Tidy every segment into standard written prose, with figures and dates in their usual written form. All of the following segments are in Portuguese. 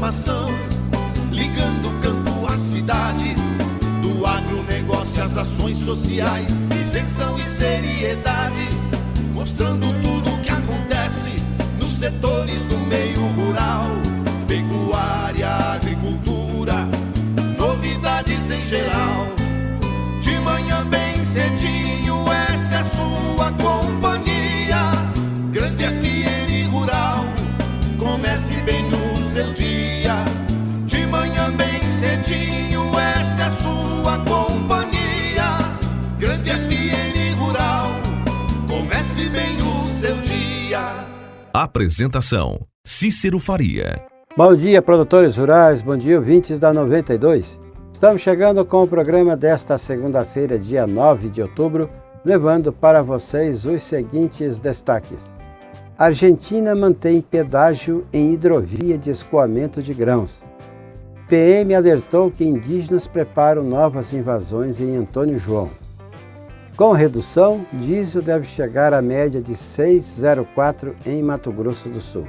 informação, ligando o campo à cidade, do agronegócio às ações sociais, isenção e seriedade, mostrando tudo o que acontece nos setores do meio rural, pecuária, agricultura, novidades em geral. De manhã bem cedinho, essa é a sua companhia, Grande FM Rural, comece bem no seu dia. De manhã bem cedinho, essa é a sua companhia, Grande FM Rural, comece bem o seu dia. Apresentação: Cícero Faria. Bom dia, produtores rurais, bom dia, ouvintes da 92. Estamos chegando com o programa desta segunda-feira, dia 9 de outubro, levando para vocês os seguintes destaques. A Argentina mantém pedágio em hidrovia de escoamento de grãos. PM alertou que indígenas preparam novas invasões em Antônio João. Com redução, diesel deve chegar à média de 6,04 em Mato Grosso do Sul.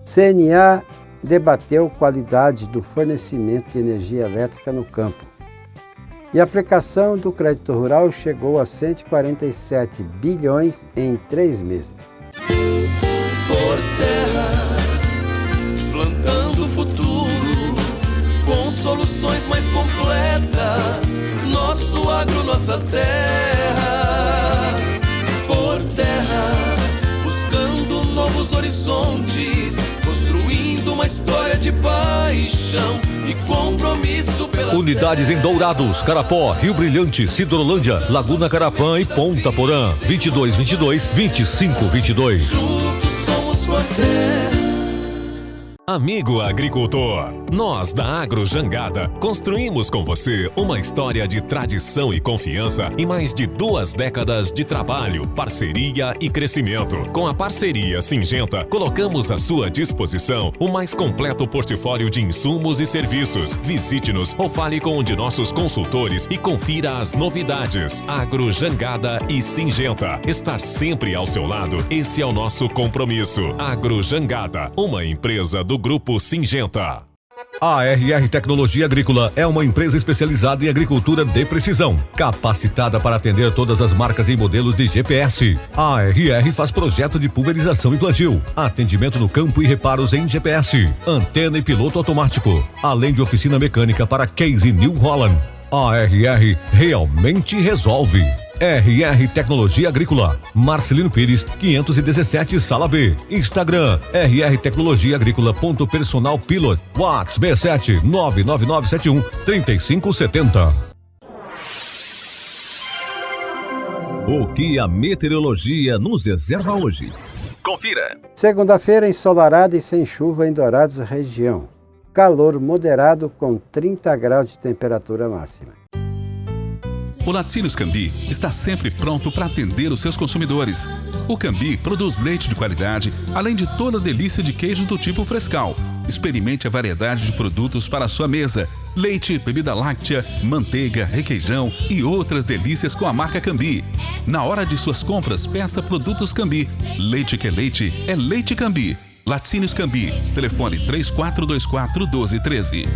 CNA debateu qualidade do fornecimento de energia elétrica no campo. E a aplicação do crédito rural chegou a 147 bilhões em 3 meses. Forterra, plantando o futuro, com soluções mais completas, nosso agro, nossa terra. Forterra, buscando novos horizontes, construindo uma história de paixão e compromisso pela Unidades em Dourados, Carapó, Rio Brilhante, Sidrolândia, Laguna Carapã e Ponta Porã. 2222-2522. Juntos somos Forterra. Amigo agricultor, nós da Agro Jangada construímos com você uma história de tradição e confiança em mais de 2 décadas de trabalho, parceria e crescimento. Com a parceria Singenta, colocamos à sua disposição o mais completo portfólio de insumos e serviços. Visite-nos ou fale com um de nossos consultores e confira as novidades. Agro Jangada e Singenta, estar sempre ao seu lado, esse é o nosso compromisso. Agro Jangada, uma empresa do Grupo Singenta. A ARR Tecnologia Agrícola é uma empresa especializada em agricultura de precisão, capacitada para atender todas as marcas e modelos de GPS. A ARR faz projeto de pulverização e plantio, atendimento no campo e reparos em GPS, antena e piloto automático, além de oficina mecânica para Case New Holland. A ARR realmente resolve. RR Tecnologia Agrícola, Marcelino Pires, 517, Sala B. Instagram, RR Tecnologia Agrícola. Personal Pilot. WhatsApp B7 99971 3570. O que a meteorologia nos reserva hoje? Confira. Segunda-feira ensolarada e sem chuva em Dourados região. Calor moderado com 30 graus de temperatura máxima. O Laticínios Cambi está sempre pronto para atender os seus consumidores. O Cambi produz leite de qualidade, além de toda a delícia de queijo do tipo frescal. Experimente a variedade de produtos para a sua mesa. Leite, bebida láctea, manteiga, requeijão e outras delícias com a marca Cambi. Na hora de suas compras, peça produtos Cambi. Leite que é Leite Cambi. Laticínios Cambi. Telefone 3424-1213.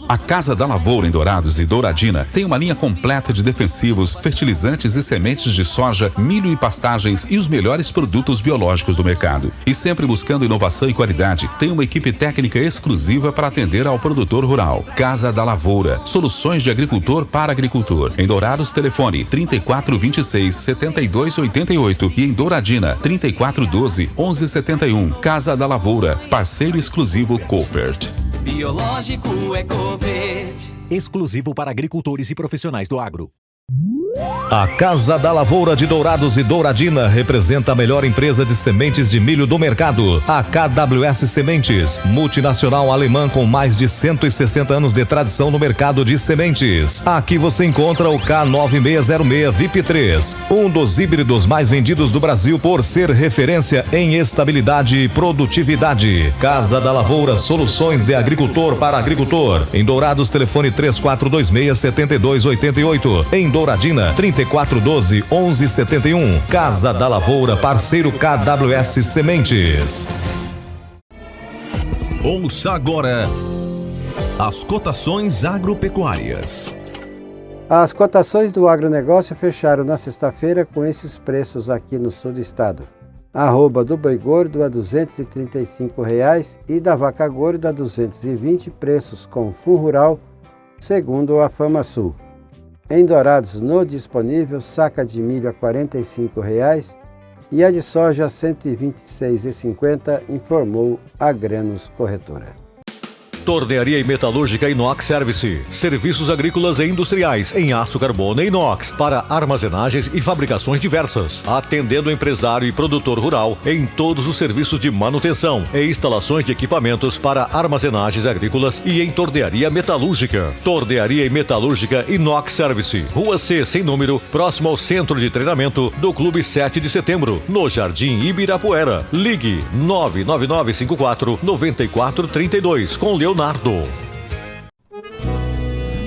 A Casa da Lavoura em Dourados e Douradina tem uma linha completa de defensivos, fertilizantes e sementes de soja, milho e pastagens e os melhores produtos biológicos do mercado. E sempre buscando inovação e qualidade, tem uma equipe técnica exclusiva para atender ao produtor rural. Casa da Lavoura, soluções de agricultor para agricultor. Em Dourados, telefone 3426-7288 e em Douradina, 3412-1171. Casa da Lavoura, parceiro exclusivo Coopert. Biológico Ecobet, exclusivo para agricultores e profissionais do agro. A Casa da Lavoura de Dourados e Douradina representa a melhor empresa de sementes de milho do mercado. A KWS Sementes, multinacional alemã com mais de 160 anos de tradição no mercado de sementes. Aqui você encontra o K9606 VIP3, um dos híbridos mais vendidos do Brasil por ser referência em estabilidade e produtividade. Casa da Lavoura, soluções de agricultor para agricultor. Em Dourados, telefone 3426-7288. Em Douradina, 3412-1171. Casa da Lavoura, parceiro KWS Sementes. Ouça agora as cotações agropecuárias. As cotações do agronegócio fecharam na sexta-feira com esses preços aqui no sul do estado. A arroba do boi gordo a R$ 235,00 e da vaca gorda a R$ 220, preços com fundo rural, segundo a FamaSul. Em Dourados, no disponível, saca de milho a R$ 45,00 e a de soja a R$ 126,50, informou a Granos Corretora. Tornearia e Metalúrgica Inox Service. Serviços agrícolas e industriais em aço carbono e inox para armazenagens e fabricações diversas. Atendendo empresário e produtor rural em todos os serviços de manutenção e instalações de equipamentos para armazenagens agrícolas e em tornearia metalúrgica. Tornearia e Metalúrgica Inox Service. Rua C, sem número, próximo ao centro de treinamento do Clube 7 de Setembro, no Jardim Ibirapuera. Ligue 99954-9432 com Leonardo. O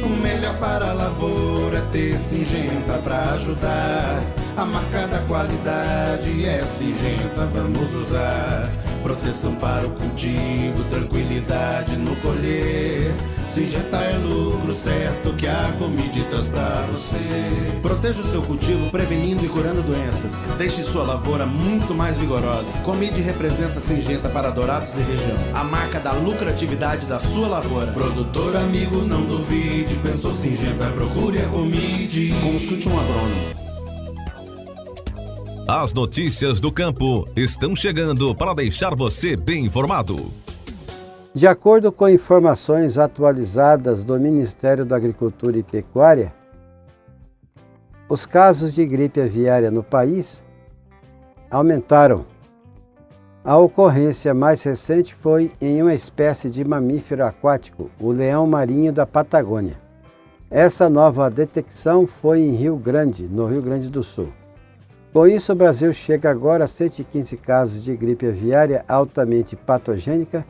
melhor para a lavoura é ter Syngenta para ajudar. A marca da qualidade é Syngenta, vamos usar. Proteção para o cultivo, tranquilidade no colher. Syngenta é lucro certo que a Comid traz pra você. Proteja o seu cultivo prevenindo e curando doenças. Deixe sua lavoura muito mais vigorosa. Comid representa Syngenta para Dourados e região. A marca da lucratividade da sua lavoura. Produtor amigo, não duvide. Pensou Syngenta, procure a Comid. Consulte um agrônomo. As notícias do campo estão chegando para deixar você bem informado. De acordo com informações atualizadas do Ministério da Agricultura e Pecuária, os casos de gripe aviária no país aumentaram. A ocorrência mais recente foi em uma espécie de mamífero aquático, o leão marinho da Patagônia. Essa nova detecção foi em Rio Grande, no Rio Grande do Sul. Com isso, o Brasil chega agora a 115 casos de gripe aviária altamente patogênica,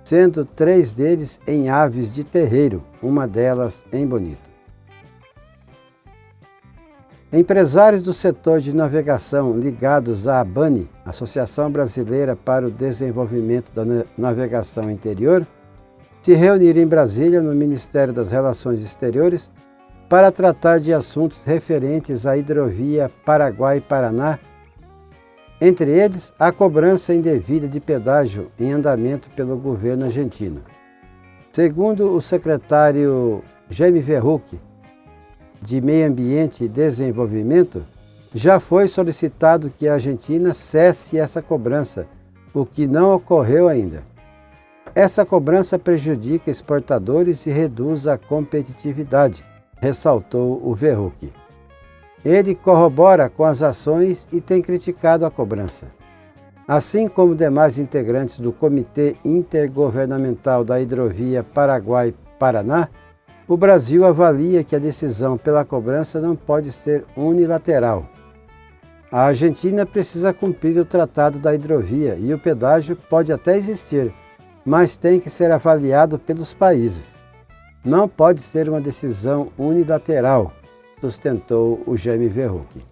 sendo 3 deles em aves de terreiro, uma delas em Bonito. Empresários do setor de navegação ligados à ABANI, Associação Brasileira para o Desenvolvimento da Navegação Interior, se reuniram em Brasília, no Ministério das Relações Exteriores, para tratar de assuntos referentes à hidrovia Paraguai-Paraná, entre eles a cobrança indevida de pedágio em andamento pelo governo argentino. Segundo o secretário Jaime Verruc, de Meio Ambiente e Desenvolvimento, já foi solicitado que a Argentina cesse essa cobrança, o que não ocorreu ainda. Essa cobrança prejudica exportadores e reduz a competitividade, ressaltou o Verruc. Ele corrobora com as ações e tem criticado a cobrança. Assim como demais integrantes do Comitê Intergovernamental da Hidrovia Paraguai-Paraná, o Brasil avalia que a decisão pela cobrança não pode ser unilateral. A Argentina precisa cumprir o Tratado da Hidrovia e o pedágio pode até existir, mas tem que ser avaliado pelos países. Não pode ser uma decisão unilateral, sustentou o Jaime Verruc.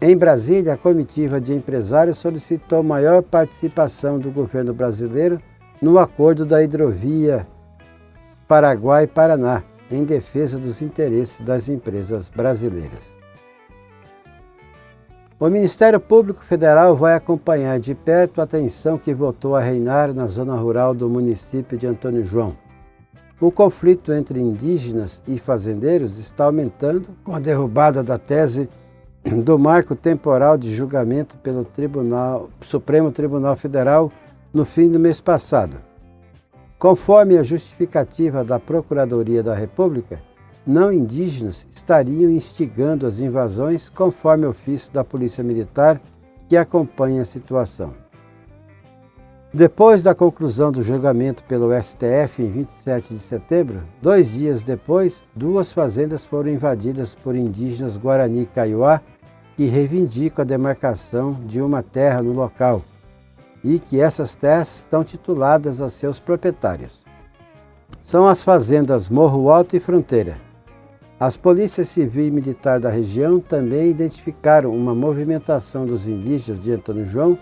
Em Brasília, a comitiva de empresários solicitou maior participação do governo brasileiro no acordo da hidrovia Paraguai-Paraná, em defesa dos interesses das empresas brasileiras. O Ministério Público Federal vai acompanhar de perto a tensão que voltou a reinar na zona rural do município de Antônio João. O conflito entre indígenas e fazendeiros está aumentando com a derrubada da tese do marco temporal de julgamento pelo Supremo Tribunal Federal no fim do mês passado. Conforme a justificativa da Procuradoria da República, não indígenas estariam instigando as invasões, conforme o ofício da Polícia Militar que acompanha a situação. Depois da conclusão do julgamento pelo STF em 27 de setembro, 2 dias depois, 2 fazendas foram invadidas por indígenas Guarani Kaiowá que reivindicam a demarcação de uma terra no local e que essas terras estão tituladas a seus proprietários. São as fazendas Morro Alto e Fronteira. As polícias civil e militar da região também identificaram uma movimentação dos indígenas de Antônio João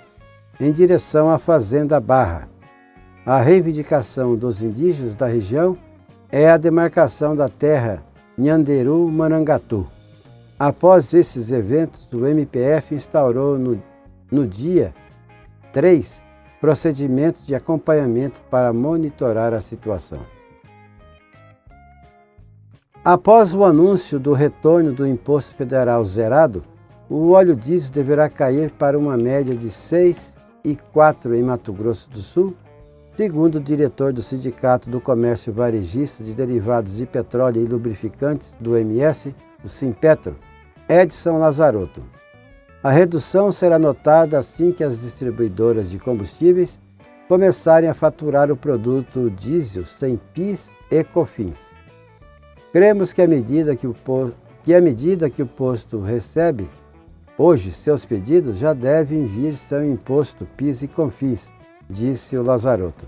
em direção à Fazenda Barra. A reivindicação dos indígenas da região é a demarcação da terra Nhanderu-Marangatu. Após esses eventos, o MPF instaurou no dia 3 procedimentos de acompanhamento para monitorar a situação. Após o anúncio do retorno do imposto federal zerado, o óleo diesel deverá cair para uma média de R$ 6,04 em Mato Grosso do Sul, segundo o diretor do Sindicato do Comércio Varejista de Derivados de Petróleo e Lubrificantes do MS, o Simpetro, Edson Lazarotto. A redução será notada assim que as distribuidoras de combustíveis começarem a faturar o produto diesel sem PIS e COFINS. Cremos que à medida que o posto recebe hoje seus pedidos, já devem vir seu imposto PIS e COFINS, disse o Lazarotto.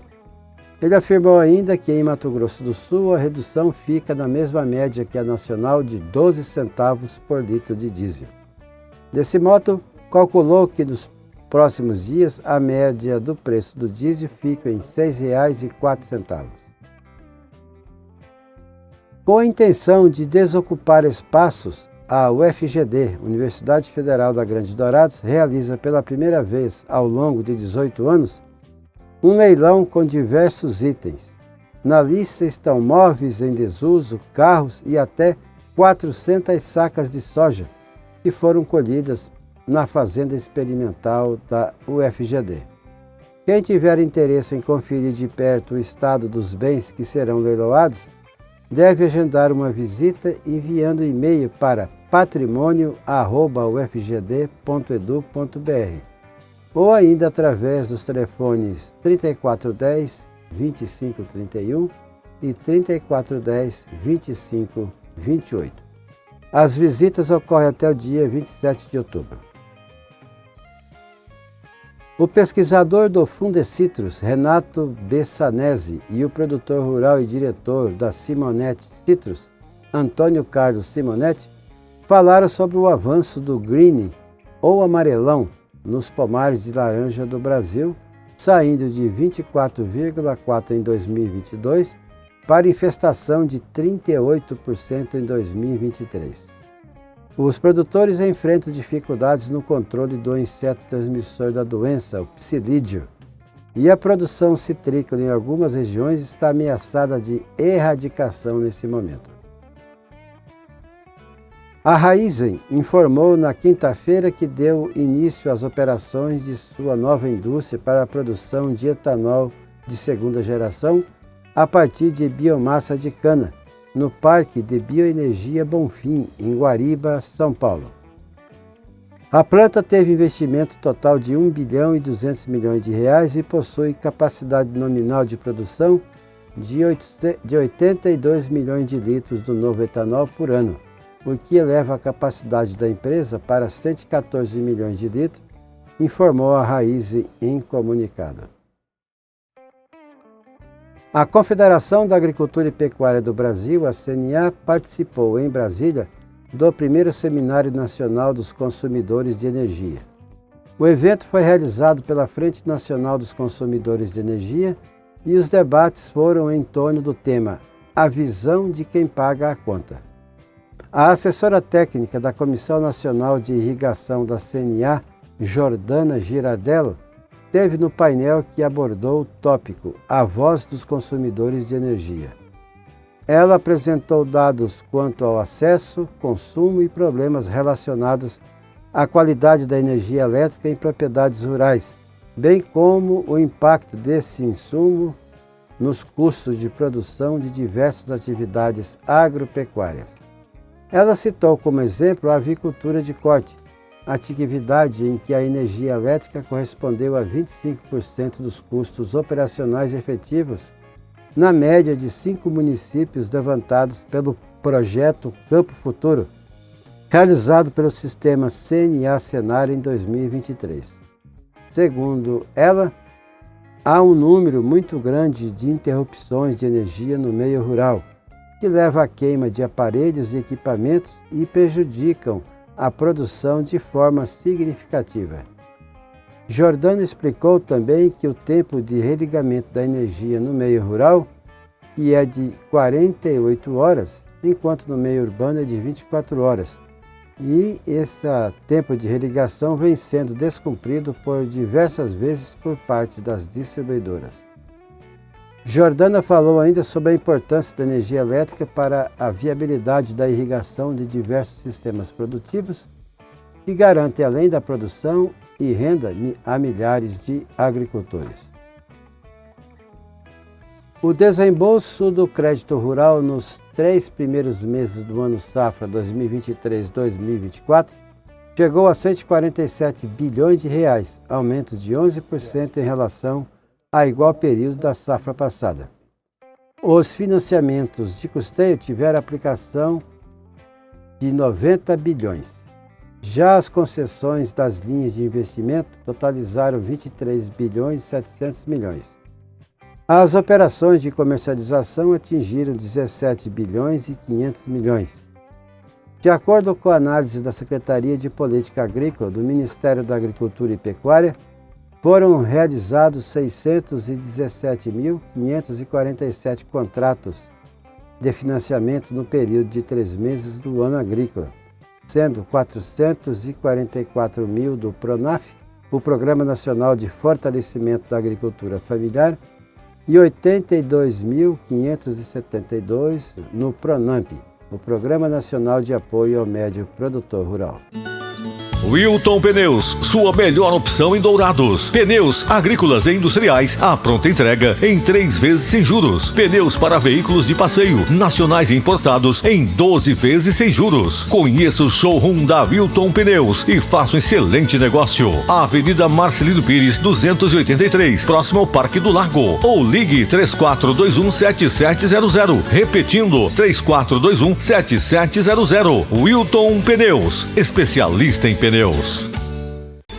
Ele afirmou ainda que em Mato Grosso do Sul a redução fica na mesma média que a nacional de 12 centavos por litro de diesel. Desse modo, calculou que nos próximos dias a média do preço do diesel fica em R$ 6,04. Com a intenção de desocupar espaços, a UFGD, Universidade Federal da Grande Dourados, realiza pela primeira vez ao longo de 18 anos um leilão com diversos itens. Na lista estão móveis em desuso, carros e até 400 sacas de soja que foram colhidas na Fazenda Experimental da UFGD. Quem tiver interesse em conferir de perto o estado dos bens que serão leiloados, deve agendar uma visita enviando e-mail para patrimonio@ufgd.edu.br ou ainda através dos telefones 3410 2531 e 3410 2528. As visitas ocorrem até o dia 27 de outubro. O pesquisador do Fundecitrus, Renato Bessanese, e o produtor rural e diretor da Simonetti Citrus, Antônio Carlos Simonetti, falaram sobre o avanço do green ou amarelão nos pomares de laranja do Brasil, saindo de 24,4% em 2022 para infestação de 38% em 2023. Os produtores enfrentam dificuldades no controle do inseto transmissor da doença, o psilídeo, e a produção citrícola em algumas regiões está ameaçada de erradicação nesse momento. A Raízen informou na quinta-feira que deu início às operações de sua nova indústria para a produção de etanol de segunda geração a partir de biomassa de cana, no Parque de Bioenergia Bonfim, em Guariba, São Paulo. A planta teve investimento total de R$ 1 bilhão e 200 milhões de reais e possui capacidade nominal de produção de 82 milhões de litros do novo etanol por ano, o que eleva a capacidade da empresa para 114 milhões de litros, informou a Raízen em comunicado. A Confederação da Agricultura e Pecuária do Brasil, a CNA, participou em Brasília do primeiro Seminário Nacional dos Consumidores de Energia. O evento foi realizado pela Frente Nacional dos Consumidores de Energia e os debates foram em torno do tema A Visão de Quem Paga a Conta. A assessora técnica da Comissão Nacional de Irrigação da CNA, Jordana Girardello, esteve no painel que abordou o tópico A Voz dos Consumidores de Energia. Ela apresentou dados quanto ao acesso, consumo e problemas relacionados à qualidade da energia elétrica em propriedades rurais, bem como o impacto desse insumo nos custos de produção de diversas atividades agropecuárias. Ela citou como exemplo a avicultura de corte, atividade em que a energia elétrica correspondeu a 25% dos custos operacionais efetivos, na média de 5 municípios levantados pelo projeto Campo Futuro, realizado pelo sistema CNA-Senar em 2023. Segundo ela, há um número muito grande de interrupções de energia no meio rural, que leva à queima de aparelhos e equipamentos e prejudicam a produção de forma significativa. Jordano explicou também que o tempo de religamento da energia no meio rural é de 48 horas, enquanto no meio urbano é de 24 horas. E esse tempo de religação vem sendo descumprido por diversas vezes por parte das distribuidoras. Jordana falou ainda sobre a importância da energia elétrica para a viabilidade da irrigação de diversos sistemas produtivos que garantem, além da produção e renda, a milhares de agricultores. O desembolso do crédito rural nos 3 primeiros meses do ano safra 2023-2024 chegou a 147 bilhões de reais, aumento de 11% em relação a igual período da safra passada. Os financiamentos de custeio tiveram aplicação de 90 bilhões. Já as concessões das linhas de investimento totalizaram 23 bilhões e 700 milhões. As operações de comercialização atingiram 17 bilhões e 500 milhões. De acordo com a análise da Secretaria de Política Agrícola do Ministério da Agricultura e Pecuária, foram realizados 617.547 contratos de financiamento no período de 3 meses do ano agrícola, sendo 444 mil do PRONAF, o Programa Nacional de Fortalecimento da Agricultura Familiar, e 82.572 no PRONAMP, o Programa Nacional de Apoio ao Médio Produtor Rural. Wilton Pneus, sua melhor opção em Dourados. Pneus agrícolas e industriais à pronta entrega em 3 vezes sem juros. Pneus para veículos de passeio, nacionais e importados em 12 vezes sem juros. Conheça o showroom da Wilton Pneus e faça um excelente negócio. Avenida Marcelino Pires, 283, próximo ao Parque do Lago. Ou ligue 3421-7700. Repetindo, 3421-7700. Wilton Pneus, especialista em pneus.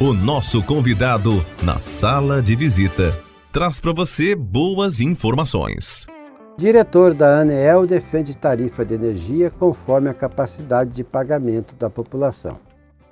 O nosso convidado na sala de visita traz para você boas informações. Diretor da ANEEL defende tarifa de energia conforme a capacidade de pagamento da população.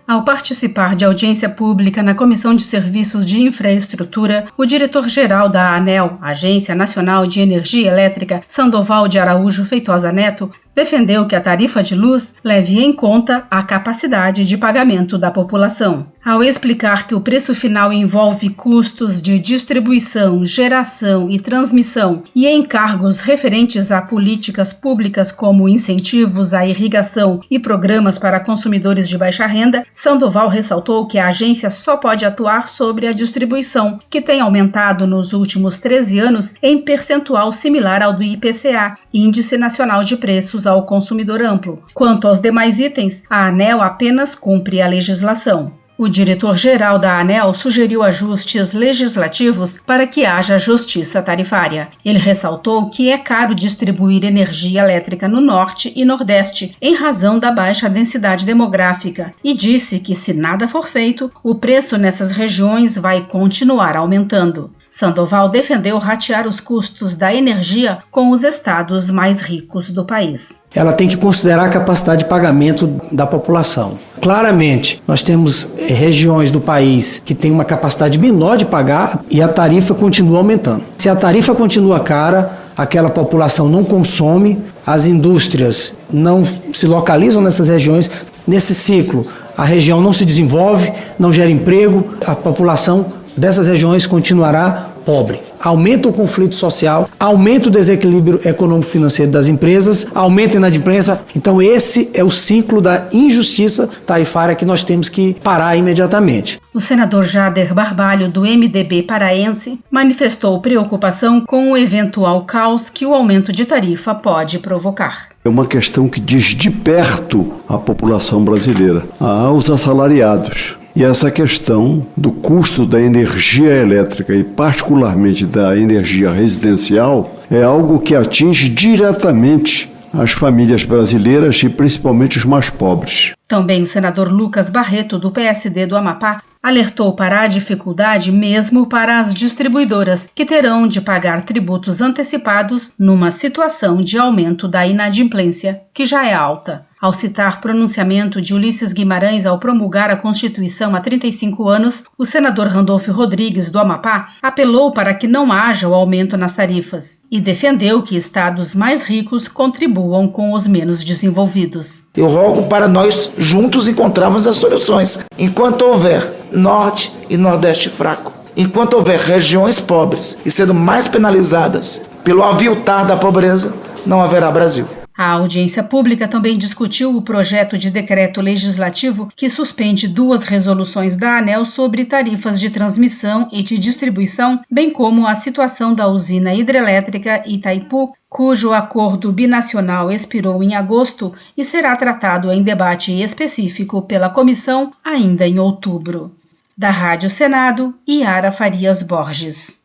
Ao participar de audiência pública na Comissão de Serviços de Infraestrutura, o diretor-geral da ANEEL, Agência Nacional de Energia Elétrica, Sandoval de Araújo Feitosa Neto, defendeu que a tarifa de luz leve em conta a capacidade de pagamento da população. Ao explicar que o preço final envolve custos de distribuição, geração e transmissão e encargos referentes a políticas públicas como incentivos à irrigação e programas para consumidores de baixa renda, Sandoval ressaltou que a agência só pode atuar sobre a distribuição, que tem aumentado nos últimos 13 anos em percentual similar ao do IPCA, Índice Nacional de Preços ao Consumidor Amplo. Quanto aos demais itens, a ANEEL apenas cumpre a legislação. O diretor-geral da ANEEL sugeriu ajustes legislativos para que haja justiça tarifária. Ele ressaltou que é caro distribuir energia elétrica no Norte e Nordeste, em razão da baixa densidade demográfica, e disse que, se nada for feito, o preço nessas regiões vai continuar aumentando. Sandoval defendeu ratear os custos da energia com os estados mais ricos do país. Ela tem que considerar a capacidade de pagamento da população. Claramente, nós temos regiões do país que têm uma capacidade menor de pagar e a tarifa continua aumentando. Se a tarifa continua cara, aquela população não consome, as indústrias não se localizam nessas regiões, nesse ciclo a região não se desenvolve, não gera emprego, a população dessas regiões continuará pobre. Aumenta o conflito social, aumenta o desequilíbrio econômico-financeiro das empresas, aumenta a inadimplência. Então esse é o ciclo da injustiça tarifária que nós temos que parar imediatamente. O senador Jader Barbalho, do MDB paraense, manifestou preocupação com o eventual caos que o aumento de tarifa pode provocar. É uma questão que diz de perto a população brasileira, aos assalariados. E essa questão do custo da energia elétrica e particularmente da energia residencial é algo que atinge diretamente as famílias brasileiras e principalmente os mais pobres. Também o senador Lucas Barreto, do PSD do Amapá, alertou para a dificuldade mesmo para as distribuidoras, que terão de pagar tributos antecipados numa situação de aumento da inadimplência, que já é alta. Ao citar pronunciamento de Ulisses Guimarães ao promulgar a Constituição há 35 anos, o senador Randolfo Rodrigues, do Amapá, apelou para que não haja o aumento nas tarifas e defendeu que estados mais ricos contribuam com os menos desenvolvidos. Eu rogo para nós juntos encontrarmos as soluções. Enquanto houver Norte e Nordeste fraco, enquanto houver regiões pobres e sendo mais penalizadas pelo aviltar da pobreza, não haverá Brasil. A audiência pública também discutiu o projeto de decreto legislativo que suspende 2 resoluções da ANEEL sobre tarifas de transmissão e de distribuição, bem como a situação da usina hidrelétrica Itaipu, cujo acordo binacional expirou em agosto e será tratado em debate específico pela comissão ainda em outubro. Da Rádio Senado, Yara Farias Borges.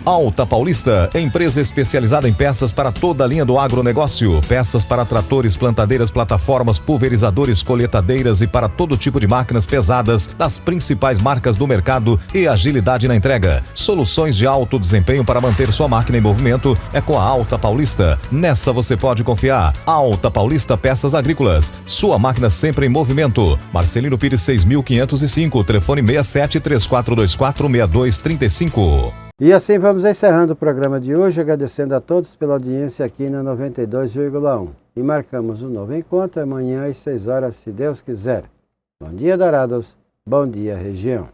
Alta Paulista, empresa especializada em peças para toda a linha do agronegócio. Peças para tratores, plantadeiras, plataformas, pulverizadores, colheitadeiras e para todo tipo de máquinas pesadas das principais marcas do mercado e agilidade na entrega. Soluções de alto desempenho para manter sua máquina em movimento é com a Alta Paulista. Nessa você pode confiar. Alta Paulista Peças Agrícolas. Sua máquina sempre em movimento. Marcelino Pires 6505, telefone 6734246235. E assim vamos encerrando o programa de hoje, agradecendo a todos pela audiência aqui na 92,1. E marcamos um novo encontro amanhã às 6 horas, se Deus quiser. Bom dia, Dourados. Bom dia, região.